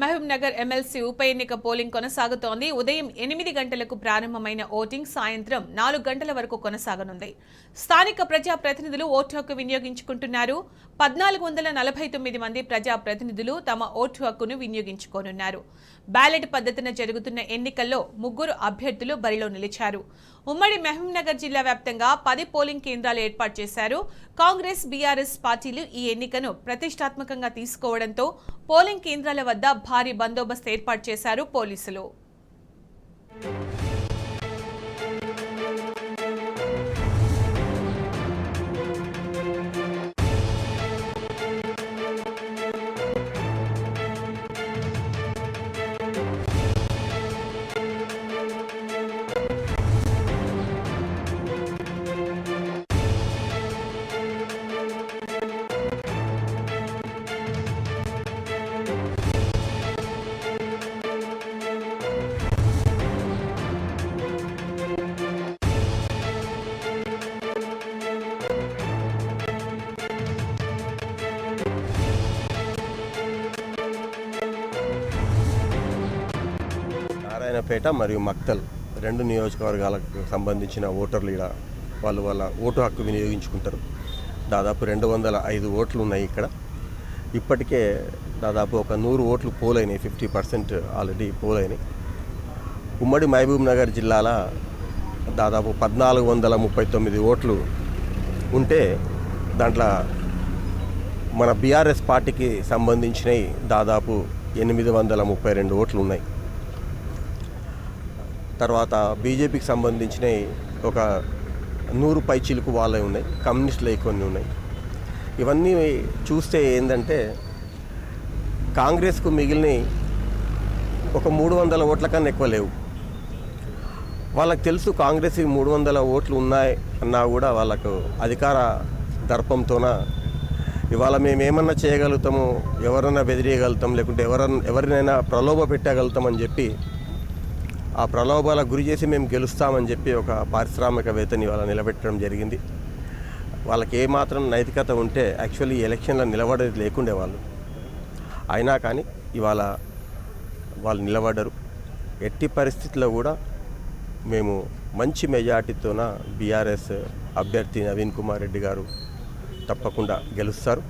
Mahabub Nagar MLC ఉప ఎన్నిక polling కొనసాగుతోంది. ఉదయం 8 గంటలకు ప్రారంభమైన ఓటింగ్ సాయంత్రం 4 గంటల వరకు కొనసాగనుంది. స్థానిక ప్రజా ప్రతినిధులు ఓటు హక్కు వినియోగించుకుంటున్నారు. 1449 మంది ప్రజా ప్రతినిధులు తమ ఓటు హక్కును వినియోగించుకోనున్నారు. బ్యాలెట్ పద్ధతిన జరుగుతున్న ఎన్నికల్లో 3 అభ్యర్థులు బరిలో నిలిచారు. ఉమ్మడి మహబూబ్ నగర్ జిల్లా వ్యాప్తంగా 10 పోలింగ్ కేంద్రాలు ఏర్పాటు చేశారు. కాంగ్రెస్, బీఆర్ఎస్ పార్టీలు ఈ ఎన్నికను ప్రతిష్టాత్మకంగా తీసుకోవడంతో పోలింగ్ కేంద్రాల వద్ద భారీ బందోబస్తు ఏర్పాటు చేశారు పోలీసులు. నారాయణపేట మరియు మక్తల్ 2 నియోజకవర్గాలకు సంబంధించిన ఓటర్లు ఇక్కడ వాళ్ళ ఓటు హక్కు వినియోగించుకుంటారు. దాదాపు 205 ఓట్లు ఉన్నాయి ఇక్కడ. ఇప్పటికే దాదాపు ఒక 100 ఓట్లు పోలైనాయి. 50% ఆల్రెడీ పోలైనాయి. ఉమ్మడి మహబూబ్ నగర్ జిల్లాల దాదాపు 1439 ఓట్లు ఉంటే దాంట్లో మన బీఆర్ఎస్ పార్టీకి సంబంధించినవి దాదాపు 832 ఓట్లు ఉన్నాయి. తర్వాత బీజేపీకి సంబంధించినవి ఒక 100 పైచిలుకు వాళ్ళే ఉన్నాయి. కమ్యూనిస్టులు కొన్ని ఉన్నాయి. ఇవన్నీ చూస్తే ఏంటంటే కాంగ్రెస్కు మిగిలిన ఒక 300 ఓట్ల కన్నా ఎక్కువ లేవు. వాళ్ళకి తెలుసు కాంగ్రెస్ 300 ఓట్లు ఉన్నాయి అన్నా కూడా వాళ్ళకు అధికార దర్పంతోన ఇవాళ మేమేమన్నా చేయగలుగుతాము, ఎవరన్నా బెదిరియగలుగుతాం, లేకుంటే ఎవరినైనా ప్రలోభ పెట్టగలుగుతామని చెప్పి ఆ ప్రలోభాలకు గురి చేసి మేము గెలుస్తామని చెప్పి ఒక పారిశ్రామికవేత్తని ఇవాళ నిలబెట్టడం జరిగింది. వాళ్ళకి ఏమాత్రం నైతికత ఉంటే యాక్చువల్లీ ఎలక్షన్లో నిలబడేది లేకుండే వాళ్ళు. అయినా కానీ ఇవాళ వాళ్ళు నిలబడ్డరు. ఎట్టి పరిస్థితుల్లో కూడా మేము మంచి మెజార్టీతోన బీఆర్ఎస్ అభ్యర్థి నవీన్ కుమార్ రెడ్డి గారు తప్పకుండా గెలుస్తారు.